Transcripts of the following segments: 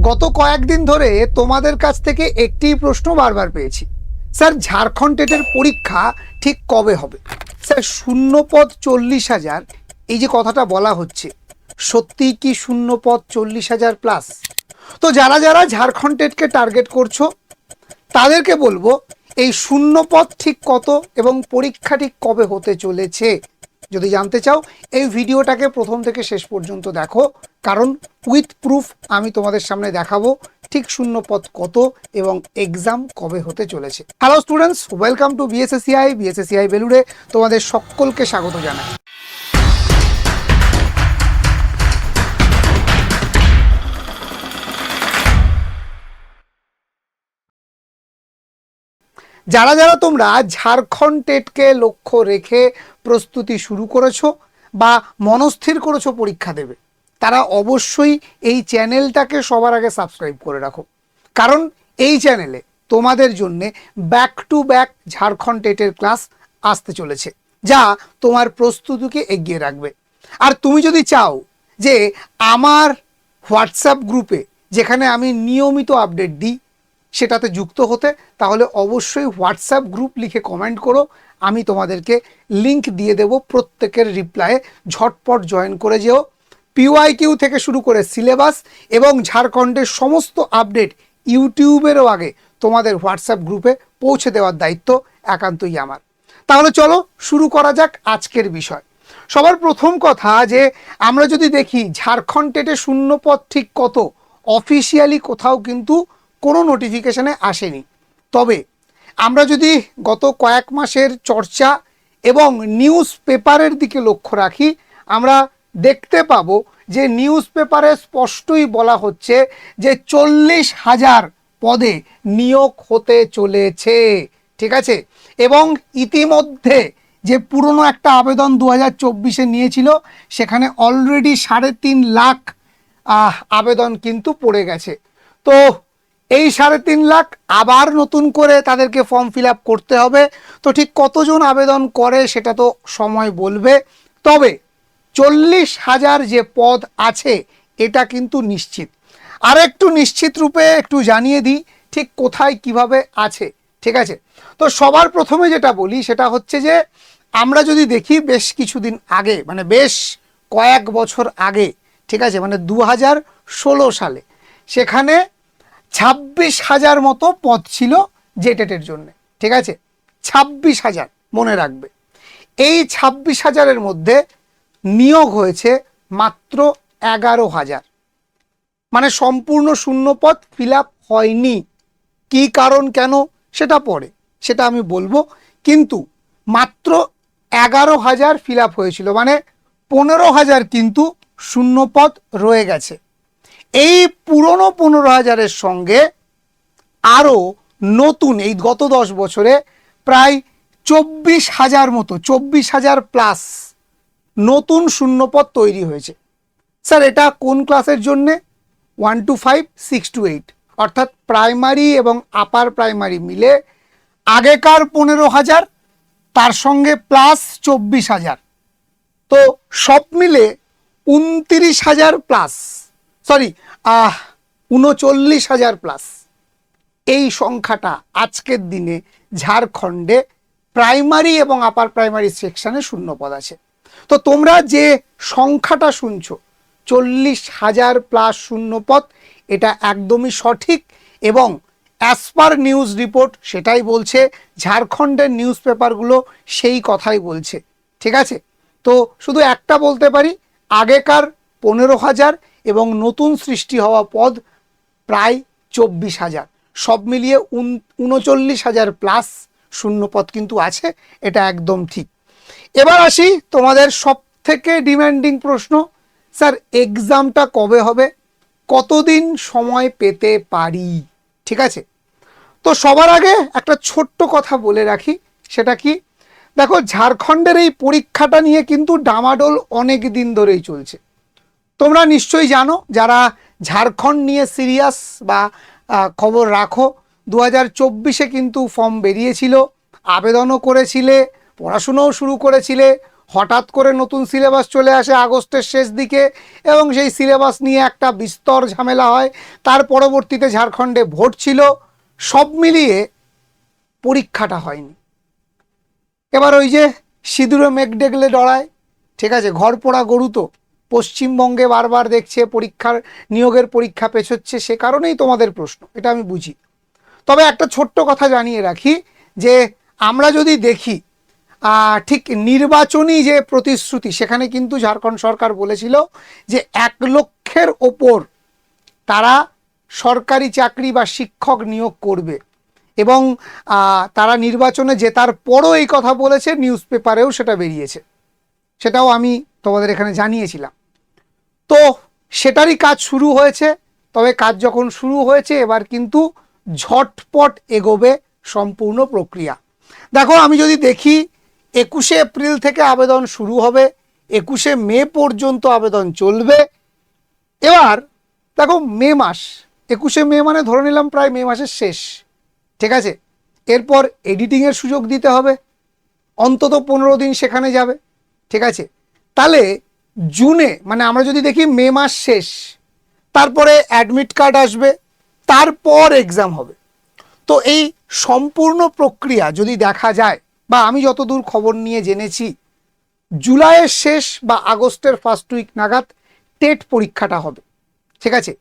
গত কয়েকদিন ধরে তোমাদের কাছ থেকে একটি প্রশ্ন বারবার পেয়েছি, স্যার ঝাড়খণ্ড টেটের পরীক্ষা ঠিক কবে হবে? স্যার শূন্যপদ 40,000 এই যে কথাটা বলা হচ্ছে, সত্যি কি শূন্যপদ 40,000 প্লাস? তো যারা যারা ঝাড়খণ্ড টেটকে টার্গেট করছো তাদেরকে বলবো এই শূন্যপদ ঠিক কত এবং পরীক্ষা ঠিক কবে হতে চলেছে যদি জানতে চাও এই ভিডিওটাকে প্রথম থেকে শেষ পর্যন্ত দেখো, কারণ উইথ প্রুফ আমি তোমাদের সামনে দেখাবো ঠিক শূন্যপদ কত এবং এক্সাম কবে হতে চলেছে। Hello students, welcome to BSSCI বেলুড়ে তোমাদের সকলকে স্বাগত জানাই। যারা যারা তোমরা ঝাড়খণ্ড টেটকে লক্ষ্য রেখে প্রস্তুতি শুরু করেছো বা মনস্থির করেছো পরীক্ষা দেবে, তারা অবশ্যই এই চ্যানেলটাকে সবার আগে সাবস্ক্রাইব করে রাখো, কারণ এই চ্যানেলে তোমাদের জন্যে ব্যাক টু ব্যাক ঝাড়খণ্ড টেটের ক্লাস আসতে চলেছে, যা তোমার প্রস্তুতিকে এগিয়ে রাখবে। আর তুমি যদি চাও যে আমার হোয়াটসঅ্যাপ গ্রুপে, যেখানে আমি নিয়মিত আপডেট দিই, সেটাতে যুক্ত হতে, তাহলে অবশ্যই হোয়াটসঅ্যাপ গ্রুপ লিখে কমেন্ট করো, আমি তোমাদেরকে লিংক দিয়ে দেব, প্রত্যেকের রিপ্লাইয়ে ঝটপট জয়েন করে যেও। পিওয়াইকিউ থেকে শুরু করে সিলেবাস এবং ঝাড়খণ্ডের সমস্ত আপডেট ইউটিউবেরও আগে তোমাদের হোয়াটসঅ্যাপ গ্রুপে পৌঁছে দেওয়ার দায়িত্ব একান্তই আমার। তাহলে চলো শুরু করা যাক আজকের বিষয়। সবার প্রথম কথা, যে আমরা যদি দেখি ঝাড়খণ্ড টেটে শূন্যপদ ঠিক কত, অফিসিয়ালি কোথাও কিন্তু কোনো নোটিফিকেশানে আসেনি। তবে আমরা যদি গত কয়েক মাসের চর্চা এবং নিউজ পেপারের দিকে লক্ষ্য রাখি, আমরা দেখতে পাবো যে নিউজ পেপারে স্পষ্টই বলা হচ্ছে যে 40,000 পদে নিয়োগ হতে চলেছে, ঠিক আছে। এবং ইতিমধ্যে যে পুরনো একটা আবেদন 2024-এ নিয়েছিল, সেখানে অলরেডি 3.5 লাখ আবেদন কিন্তু পড়ে গেছে। তো এই 3.5 লাখ আবার নতুন করে তাদেরকে ফর্ম ফিল আপ করতে হবে। তো ঠিক কতজন আবেদন করে সেটা তো সময় বলবে, তবে 40,000 যে পদ আছে এটা কিন্তু নিশ্চিত। আর একটু নিশ্চিত রূপে একটু জানিয়ে দিই ঠিক কোথায় কিভাবে আছে, ঠিক আছে। তো সবার প্রথমে যেটা বলি সেটা হচ্ছে যে আমরা যদি দেখি বেশ কিছুদিন আগে, মানে বেশ কয়েক বছর আগে, ঠিক আছে, মানে 2016 সালে সেখানে 26,000 মতো পদ ছিল জেটেটের জন্য, ঠিক আছে। 26,000 মনে রাখবে। এই 26,000-এর মধ্যে নিয়োগ হয়েছে মাত্র 11,000, মানে সম্পূর্ণ শূন্যপদ ফিল আপ হয়নি। কি কারণ, কেন, সেটা পরে, সেটা আমি বলবো, কিন্তু মাত্র 11,000 ফিল আপ হয়েছিল, মানে 15,000 কিন্তু শূন্যপদ রয়ে গেছে। এই পুরনো 15,000-এর সঙ্গে আরও নতুন এই গত 10 বছরে প্রায় 24,000 মতো, 24,000 প্লাস নতুন শূন্যপদ তৈরি হয়েছে। স্যার এটা কোন ক্লাসের জন্যে? 1 to 5, 6 to 8, অর্থাৎ প্রাইমারি এবং আপার প্রাইমারি মিলে আগেকার 15,000 তার সঙ্গে প্লাস 24,000, তো সব মিলে 29,000 প্লাস, সরি 39,000 প্লাস। এই সংখ্যাটা আজকের দিনে ঝাড়খণ্ডে প্রাইমারি এবং আপার প্রাইমারি সেকশানে শূন্যপদ আছে। তো তোমরা যে সংখ্যাটা শুনছো 40,000 প্লাস শূন্যপদ, এটা একদমই সঠিক এবং অ্যাজ পার নিউজ রিপোর্ট সেটাই বলছে, ঝাড়খণ্ডের নিউজ পেপারগুলো সেই কথাই বলছে, ঠিক আছে। তো শুধু একটা বলতে পারি, আগেকার 15,000 এবং নতুন সৃষ্টি হওয়া পদ প্রায় 24,000, সব মিলিয়ে 39,000 প্লাস শূন্যপদ কিন্তু আছে, এটা একদম ঠিক। এবার আসি তোমাদের সব থেকে ডিমান্ডিং প্রশ্ন, স্যার এক্সামটা কবে হবে, কতদিন সময় পেতে পারি, ঠিক আছে। তো সবার আগে একটা ছোট্ট কথা বলে রাখি, সেটা কি, দেখো ঝাড়খণ্ডের এই পরীক্ষাটা নিয়ে কিন্তু ডামাডোল অনেক দিন ধরেই চলছে। তোমরা নিশ্চয়ই জানো, যারা ঝাড়খণ্ড নিয়ে সিরিয়াস বা খবর রাখো, 2024-এ কিন্তু ফর্ম বেরিয়েছিল, আবেদনও করেছিলে, পড়াশুনোও শুরু করেছিলে, হঠাৎ করে নতুন সিলেবাস চলে আসে আগস্টের শেষ দিকে এবং সেই সিলেবাস নিয়ে একটা বিস্তর ঝামেলা হয়। তার পরবর্তীতে ঝাড়খণ্ডে ভোট ছিল, সব মিলিয়ে পরীক্ষাটা হয়নি। এবার ওই যে সিঁদুরে মেঘ ডেকলে ডরায়, ঠিক আছে, ঘর পোড়া গরু তো পশ্চিমবঙ্গে বারবার দেখছে পরীক্ষার নিয়োগের পরীক্ষা পেছোচ্ছে, সে কারণেই তোমাদের প্রশ্ন, এটা আমি বুঝি। তবে একটা ছোট্ট কথা জানিয়ে রাখি যে আমরা যদি দেখি ঠিক নির্বাচনী যে প্রতিশ্রুতি, সেখানে কিন্তু ঝাড়খণ্ড সরকার বলেছিল যে 1,00,000-এর ওপর তারা সরকারি চাকরি বা শিক্ষক নিয়োগ করবে এবং তারা নির্বাচনে জেতার পরও এই কথা বলেছে, নিউজ পেপারেও সেটা বেরিয়েছে, সেটাও আমি তোমাদের এখানে জানিয়েছিলাম। তো সেটারই কাজ শুরু হয়েছে। তবে কাজ যখন শুরু হয়েছে এবার কিন্তু ঝটপট এগোবে সম্পূর্ণ প্রক্রিয়া। দেখো আমি যদি দেখি 21শে এপ্রিল থেকে আবেদন শুরু হবে, 21শে মে পর্যন্ত আবেদন চলবে। এবার দেখো মে মাস, 21শে মে মানে ধরে নিলাম প্রায় মে মাসের শেষ, ঠিক আছে। এরপর এডিটিংয়ের সুযোগ দিতে হবে, অন্তত 15 দিন সেখানে যাবে, ঠিক আছে। তাহলে জুনে, মানে আমরা যদি দেখি মে মাস শেষ, তারপরে অ্যাডমিট কার্ড আসবে, তারপর এক্সাম হবে। তো এই সম্পূর্ণ প্রক্রিয়া যদি দেখা যায়, বা আমি যতদূর খবর নিয়ে জেনেছি, জুলাইয়ের শেষ বা আগস্টের ফার্স্ট উইক নাগাদ টেট পরীক্ষাটা হবে, ঠিক আছে।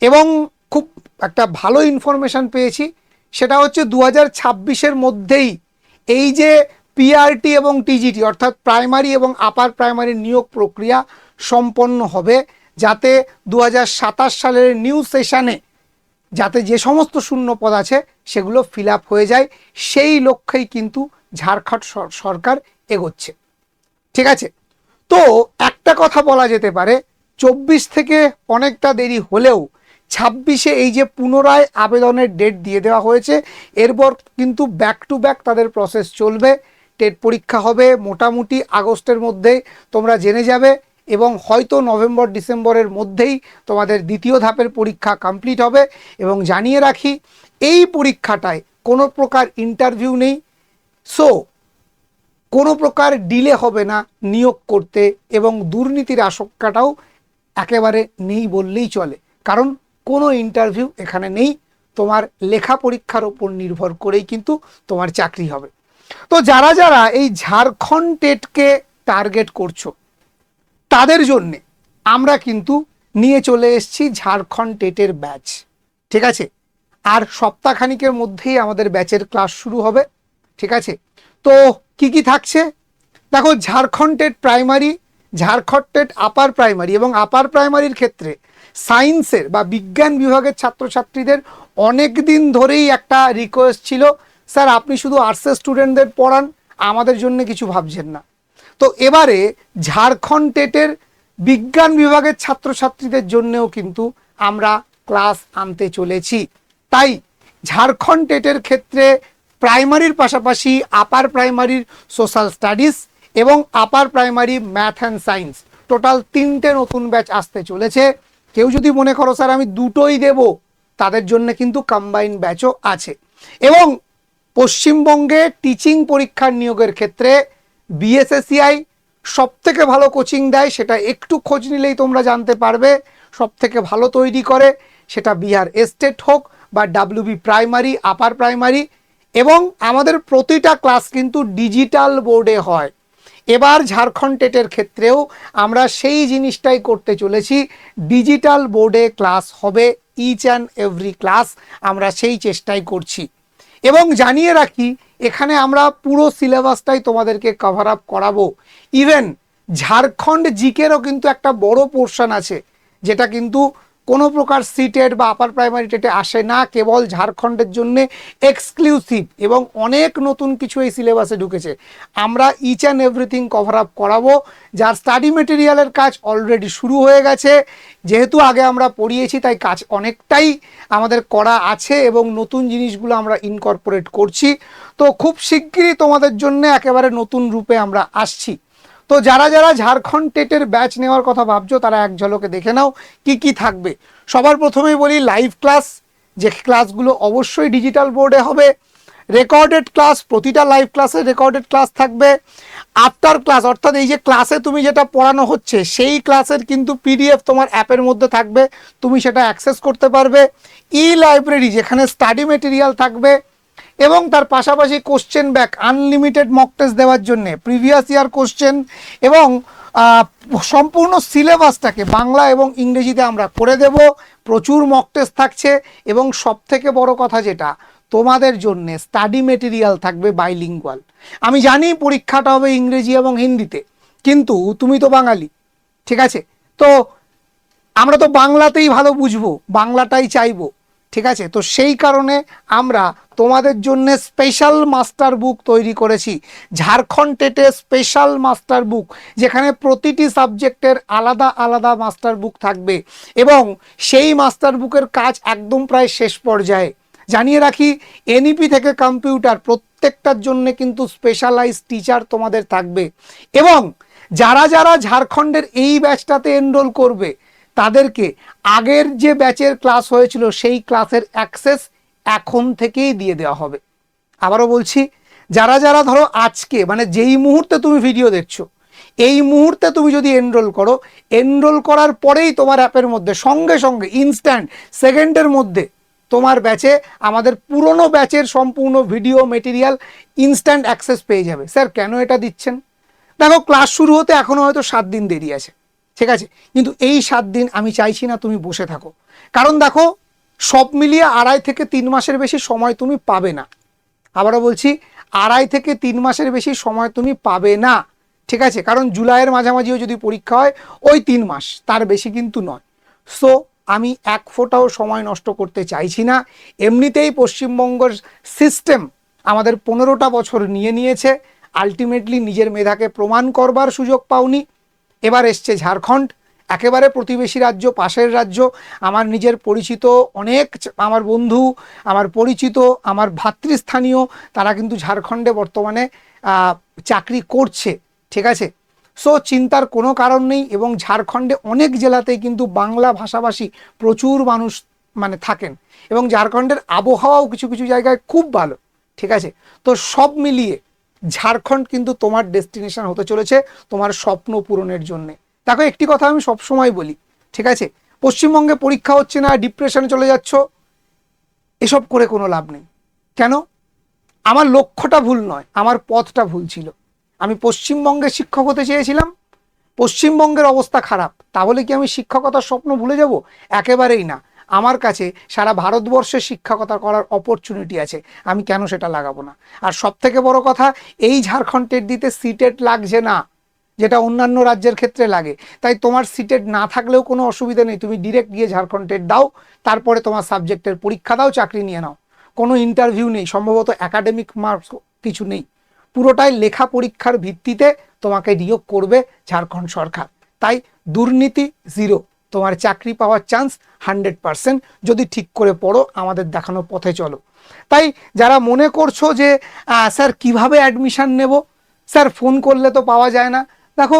এবং খুব একটা ভালো ইনফরমেশান পেয়েছি, সেটা হচ্ছে 2026-এর মধ্যেই এই যে পিআরটি এবং টিজিটি অর্থাৎ প্রাইমারি এবং আপার প্রাইমারি নিয়োগ প্রক্রিয়া সম্পন্ন হবে, যাতে 2027 সালের নিউ সেশনে যাতে যে সমস্ত শূন্য পদ আছে সেগুলো ফিল আপ হয়ে যায়, সেই লক্ষ্যেই কিন্তু ঝাড়খণ্ড সরকার এগোচ্ছে, ঠিক আছে। তো একটা কথা বলা যেতে পারে, 24 থেকে অনেকটা দেরি হলেও 26-এ এই যে পুনরায় আবেদনের ডেট দিয়ে দেওয়া হয়েছে, এরপর কিন্তু ব্যাক টু ব্যাক তাদের প্রসেস চলবে। টেট পরীক্ষা হবে মোটামুটি আগস্টের মধ্যেই তোমরা জেনে যাবে, এবং হয়তো নভেম্বর ডিসেম্বরের মধ্যেই তোমাদের দ্বিতীয় ধাপের পরীক্ষা কমপ্লিট হবে। এবং জানিয়ে রাখি, এই পরীক্ষাটায় কোনো প্রকার ইন্টারভিউ নেই, সো কোনো প্রকার ডিলে হবে না নিয়োগ করতে, এবং দুর্নীতির আশঙ্কাটাও একেবারে নেই বললেই চলে, কারণ কোনো ইন্টারভিউ এখানে নেই। তোমার লেখা পরীক্ষার ওপর নির্ভর করেই কিন্তু তোমার চাকরি হবে। তো যারা যারা এই ঝাড়খণ্ড টেটকে টার্গেট করছো, তাদের জন্যে আমরা কিন্তু নিয়ে চলে এসেছি ঝাড়খণ্ড টেটের ব্যাচ, ঠিক আছে। আর সপ্তাহখানিকের মধ্যেই আমাদের ব্যাচের ক্লাস শুরু হবে, ঠিক আছে। তো কি কি থাকছে দেখো, Jharkhand TET primary, Jharkhand TET upper primary, এবং আপার প্রাইমারির ক্ষেত্রে সায়েন্সের বা বিজ্ঞান বিভাগের ছাত্রছাত্রীদের অনেক দিন ধরেই একটা রিকোয়েস্ট ছিল, স্যার আপনি শুধু আর্টসের স্টুডেন্টদের পড়ান, আমাদের জন্য কিছু ভাবছেন না। তো এবারে ঝাড়খণ্ড টেটের বিজ্ঞান বিভাগের ছাত্রছাত্রীদের জন্যও কিন্তু আমরা ক্লাস আনতে চলেছি। তাই ঝাড়খণ্ড টেটের ক্ষেত্রে প্রাইমারির পাশাপাশি আপার প্রাইমারির সোশ্যাল স্টাডিজ এবং upper primary math and science, total 3টে নতুন ব্যাচ আসতে চলেছে। কেউ যদি মনে করো স্যার আমি দুটোই দেব, তাদের জন্য কিন্তু কম্বাইন্ড ব্যাচও আছে। এবং পশ্চিমবঙ্গে টিচিং পরীক্ষার নিয়োগের ক্ষেত্রে বিএসএসসিআই সবথেকে ভালো কোচিং দেয়, সেটা একটু খোঁজ নিলেই তোমরা জানতে পারবে। সবথেকে ভালো তৈরি করে, সেটা বিহার এস্টেট হোক বা ডাব্লিউবি প্রাইমারি, আপার প্রাইমারি, এবং আমাদের প্রতিটা ক্লাস কিন্তু ডিজিটাল বোর্ডে হয়। এবার ঝাড়খণ্ড টেটের ক্ষেত্রেও আমরা সেই জিনিসটাই করতে চলেছি, ডিজিটাল বোর্ডে ক্লাস হবে, ইচ অ্যান্ড এভরি ক্লাস আমরা সেই চেষ্টাই করছি। এবং জানিয়ে রাখি, এখানে আমরা পুরো সিলেবাসটাই তোমাদেরকে কভার আপ করাবো। ইভেন ঝাড়খণ্ড জিকেরও কিন্তু একটা বড় পোর্শন আছে, যেটা কিন্তু কোনো প্রকার সিটেট বা আপার প্রাইমারি টেটে আসে না, কেবল ঝাড়খণ্ডের জন্য এক্সক্লুসিভ, এবং অনেক নতুন কিছু এই সিলেবাসে ঢুকেছে। আমরা each and everything cover up করাবো, যার স্টাডি মেটেরিয়ালের কাজ অলরেডি শুরু হয়ে গেছে। যেহেতু আগে আমরা পড়িয়েছি, তাই কাজ অনেকটাই আমাদের করা আছে এবং নতুন জিনিসগুলো আমরা ইনকর্পোরেট করছি। তো খুব শিগগিরই তোমাদের জন্য একেবারে নতুন রূপে আমরা আসছি। তো যারা যারা ঝাড়খণ্ড টেটের ব্যাচ নেওয়ার কথা ভাবছো, তারা এক ঝলকে দেখে নাও কি কি থাকবে। সবার প্রথমেই বলি লাইভ ক্লাস, যে ক্লাসগুলো অবশ্যই ডিজিটাল বোর্ডে হবে। রেকর্ডেড ক্লাস, প্রতিটা লাইভ ক্লাসে রেকর্ডেড ক্লাস থাকবে। আফটার ক্লাস অর্থাৎ এই যে ক্লাসে তুমি যেটা পড়ানো হচ্ছে সেই ক্লাসের কিন্তু পিডিএফ তোমার অ্যাপের মধ্যে থাকবে, তুমি সেটা অ্যাক্সেস করতে পারবে। ই লাইব্রেরি যেখানে স্টাডি মেটেরিয়াল থাকবে এবং তার পাশাপাশি question back, unlimited mock test দেওয়ার জন্য প্রিভিয়াস ইয়ার কোশ্চেন এবং সম্পূর্ণ সিলেবাসটাকে বাংলা এবং ইংরেজিতে আমরা করে দেব। প্রচুর মক টেস্ট থাকছে এবং সবথেকে বড় কথা যেটা তোমাদের জন্য স্টাডি মেটেরিয়াল থাকবে বাইলিঙ্গুয়াল। আমি জানি পরীক্ষাটা হবে ইংরেজি এবং হিন্দিতে, কিন্তু তুমি তো বাঙালি, ঠিক আছে, তো আমরা তো বাংলাতেই ভালো বুঝবো, বাংলাটাই চাইবো, ঠিক আছে। তো সেই কারণে আমরা তোমাদের জন্য স্পেশাল মাস্টার বুক তৈরি করেছি, ঝাড়খণ্ড টেটের স্পেশাল মাস্টার বুক, যেখানে প্রতিটি সাবজেক্টের আলাদা আলাদা মাস্টার বুক থাকবে এবং সেই মাস্টার বুকের কাজ একদম প্রায় শেষ পর্যায়ে। জানিয়ে রাখি, এনইপি থেকে কম্পিউটার প্রত্যেকটার জন্য কিন্তু স্পেশালাইজ টিচার তোমাদের থাকবে এবং যারা যারা ঝাড়খণ্ডের এই ব্যাচটাতে এনরোল করবে তাদেরকে আগের যে ব্যাচের ক্লাস হয়েছিল সেই ক্লাসের অ্যাক্সেস এখন থেকেই দিয়ে দেওয়া হবে। আবারও বলছি, যারা যারা ধরো আজকে মানে যেই মুহূর্তে তুমি ভিডিও দেখছো এই মুহূর্তে তুমি যদি এনরোল করো, এনরোল করার পরেই তোমার অ্যাপের মধ্যে সঙ্গে সঙ্গে ইনস্ট্যান্ট সেকেন্ডের মধ্যে তোমার ব্যাচে আমাদের পুরনো ব্যাচের সম্পূর্ণ ভিডিও মেটেরিয়াল ইনস্ট্যান্ট অ্যাক্সেস পেয়ে যাবে। স্যার কেন এটা দিচ্ছেন? দেখো, ক্লাস শুরু হতে এখনও হয়তো 7 দিন দেরি আছে, ঠিক আছে, কিন্তু এই 7 দিন আমি চাইছি না তুমি বসে থাকো, কারণ দেখো সব মিলিয়ে 2.5 থেকে 3 মাসের বেশি সময় তুমি পাবে না। আবারও বলছি, 2.5 থেকে 3 মাসের বেশি সময় তুমি পাবে না, ঠিক আছে, কারণ জুলাইয়ের মাঝামাঝিও যদি পরীক্ষা হয় ওই 3 মাস, তার বেশি কিন্তু নয়। সো আমি এক ফোঁটাও সময় নষ্ট করতে চাইছি না। এমনিতেই পশ্চিমবঙ্গের সিস্টেম আমাদের 15টা বছর নিয়ে নিয়েছে, আলটিমেটলি নিজের মেধাকে প্রমাণ করবার সুযোগ পাওনি। এবার এসছে ঝাড়খণ্ড, একেবারে প্রতিবেশী রাজ্য, পাশের রাজ্য। আমার নিজের পরিচিত অনেক আমার বন্ধু, আমার পরিচিত, আমার ভাতৃস্থানীয়, তারা কিন্তু ঝাড়খণ্ডে বর্তমানে চাকরি করছে, ঠিক আছে। সো চিন্তার কোনো কারণ নেই এবং ঝাড়খণ্ডে অনেক জেলাতেই কিন্তু বাংলা ভাষাভাষী প্রচুর মানুষ মানে থাকেন এবং ঝাড়খণ্ডের আবহাওয়াও কিছু কিছু জায়গায় খুব ভালো, ঠিক আছে। তো সব মিলিয়ে ঝাড়খণ্ড কিন্তু তোমার ডেস্টিনেশন হতে চলেছে তোমার স্বপ্ন পূরণের জন্যে। দেখো, একটি কথা আমি সবসময় বলি, ঠিক আছে, পশ্চিমবঙ্গে পরীক্ষা হচ্ছে না, ডিপ্রেশনে চলে যাচ্ছ, এসব করে কোনো লাভ নেই। কেন? আমার লক্ষ্যটা ভুল নয়, আমার পথটা ভুল ছিল। আমি পশ্চিমবঙ্গে শিক্ষক হতে চেয়েছিলাম, পশ্চিমবঙ্গের অবস্থা খারাপ, তাহলে কি আমি শিক্ষকতার স্বপ্ন ভুলে যাব? একেবারেই না। আমার কাছে সারা ভারতবর্ষে শিক্ষকতা করার অপরচুনিটি আছে, আমি কেন সেটা লাগাবো না? আর সব থেকে বড় কথা, এই ঝাড়খণ্ড টেট দিতে সিটেট লাগছে না, যেটা অন্যান্য রাজ্যের ক্ষেত্রে লাগে। তাই তোমার সিটেট না থাকলেও কোনো অসুবিধা নেই, তুমি ডিরেক্ট গিয়ে ঝাড়খণ্ড টেট দাও, তারপরে তোমার সাবজেক্টের পরীক্ষা দাও, চাকরি নিয়ে নাও। কোনো ইন্টারভিউ নেই, সম্ভবত একাডেমিক মার্কস কিছু নেই, পুরোটাই লেখা পরীক্ষার ভিত্তিতে তোমাকে নিয়োগ করবে ঝাড়খণ্ড সরকার। তাই দুর্নীতি জিরো, তোমার চাকরি পাওয়ার চান্স 100% যদি ঠিক করে পড়ো, আমাদের দেখানো পথে চলো। তাই যারা মনে করছো যে স্যার কিভাবে অ্যাডমিশন নেব, স্যার ফোন করলে তো পাওয়া যায় না, দেখো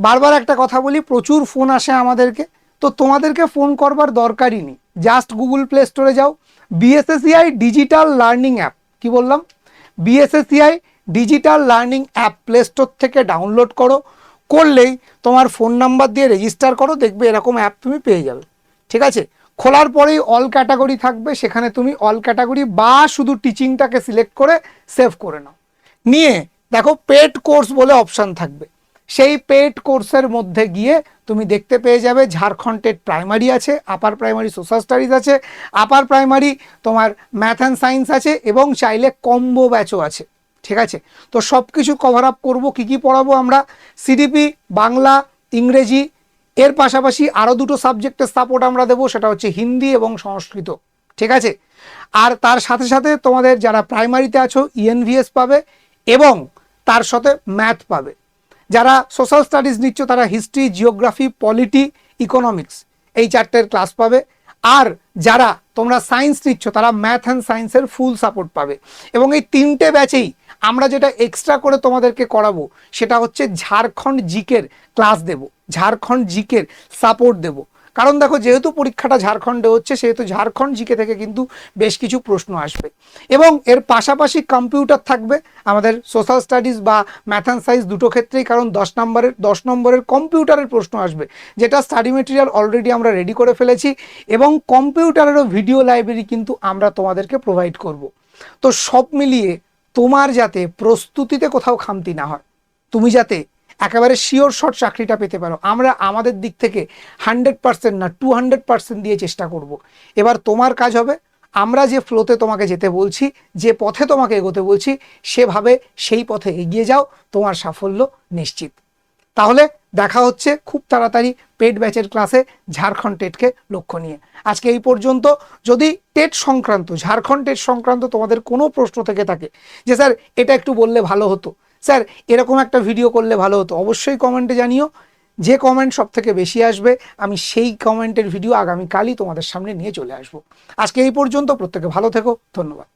বারবার একটা কথা বলি, প্রচুর ফোন আসে আমাদেরকে, তো তোমাদেরকে ফোন করবার দরকারই নেই। জাস্ট গুগল প্লে স্টোরে যাও, বিএসএসিআই ডিজিটাল লার্নিং অ্যাপ, কি বললাম, BSACI digital learning app play store থেকে ডাউনলোড করো, করলেই তোমার ফোন নাম্বার দিয়ে রেজিস্টার করো, দেখবে এরকম অ্যাপ তুমি পেয়ে যাবে, ঠিক আছে। খোলার পরেই অল ক্যাটাগরি থাকবে, সেখানে তুমি অল ক্যাটাগরি বা শুধু টিচিংটাকে সিলেক্ট করে সেভ করে নাও। নিয়ে দেখো পেড কোর্স বলে অপশান থাকবে, সেই পেড কোর্সের মধ্যে গিয়ে তুমি দেখতে পেয়ে যাবে ঝাড়খণ্ড টেট প্রাইমারি আছে, আপার প্রাইমারি সোশ্যাল স্টাডিজ আছে, আপার প্রাইমারি তোমার ম্যাথ অ্যান্ড সায়েন্স আছে এবং চাইলে কম্বো ব্যাচও আছে, ঠিক আছে। তো সব কিছু কভার আপ করবো। কী কী পড়াবো আমরা? সিডিপি, বাংলা, ইংরেজি, এর পাশাপাশি আরও দুটো সাবজেক্টের সাপোর্ট আমরা দেবো, সেটা হচ্ছে হিন্দি এবং সংস্কৃত, ঠিক আছে। আর তার সাথে সাথে তোমাদের যারা প্রাইমারিতে আছো ইএনভিএস পাবে এবং তার সাথে ম্যাথ পাবে। যারা সোশ্যাল স্টাডিজ নিচ্ছ তারা হিস্ট্রি, জিওগ্রাফি, পলিটি, ইকোনমিক্স এই 4টের ক্লাস পাবে। আর যারা তোমরা সায়েন্স নিচ্ছ তারা ম্যাথ অ্যান্ড সায়েন্সের ফুল সাপোর্ট পাবে। এবং এই 3টে ব্যাচেই আমরা যেটা এক্সট্রা করে তোমাদেরকে করাবো সেটা হচ্ছে ঝাড়খণ্ড জিকের ক্লাস দেব, ঝাড়খণ্ড জিকের সাপোর্ট দেব। কারণ দেখো, যেহেতু পরীক্ষাটা ঝাড়খণ্ডে হচ্ছে, সেহেতু ঝাড়খণ্ড জিকে থেকে কিন্তু বেশ কিছু প্রশ্ন আসবে, এবং এর পাশাপাশি কম্পিউটার থাকবে আমাদের সোশ্যাল স্টাডিজ বা ম্যাথ অ্যান্ড সায়েন্স দুটো ক্ষেত্রেই, কারণ 10 নম্বরের কম্পিউটারের প্রশ্ন আসবে, যেটা স্টাডি মেটেরিয়াল অলরেডি আমরা রেডি করে ফেলেছি, এবং কম্পিউটারেরও ভিডিও লাইব্রেরি কিন্তু আমরা তোমাদেরকে প্রোভাইড করব। তো সব মিলিয়ে তোমার যাতে প্রস্তুতিতে কোথাও খামতি না হয়, তুমি যাতে একেবারে শিওর শট চাকরিটা পেতে পারো, আমরা আমাদের দিক থেকে 100% না 200% দিয়ে চেষ্টা করব। এবার তোমার কাজ হবে, আমরা যে ফ্লোতে তোমাকে যেতে বলছি, যে পথে তোমাকে এগোতে বলছি, সেভাবে সেই পথে এগিয়ে যাও, তোমার সাফল্য নিশ্চিত। তাহলে দেখা হচ্ছে খুব তাড়াতাড়ি পেড ব্যাচের ক্লাসে ঝাড়খণ্ড টেটকে লক্ষ্য নিয়ে। আজকে এই পর্যন্ত। যদি টেট সংক্রান্ত, ঝাড়খণ্ড টেট সংক্রান্ত তোমাদের কোনো প্রশ্ন থেকে থাকে, যে স্যার এটা একটু বললে ভালো হতো, স্যার এরকম একটা ভিডিও করলে ভালো হতো, অবশ্যই কমেন্টে জানিও। যে কমেন্ট সব থেকে বেশি আসবে, আমি সেই কমেন্টের ভিডিও আগামীকালই তোমাদের সামনে নিয়ে চলে আসবো। আজকে এই পর্যন্ত। প্রত্যেকে ভালো থেকো। ধন্যবাদ।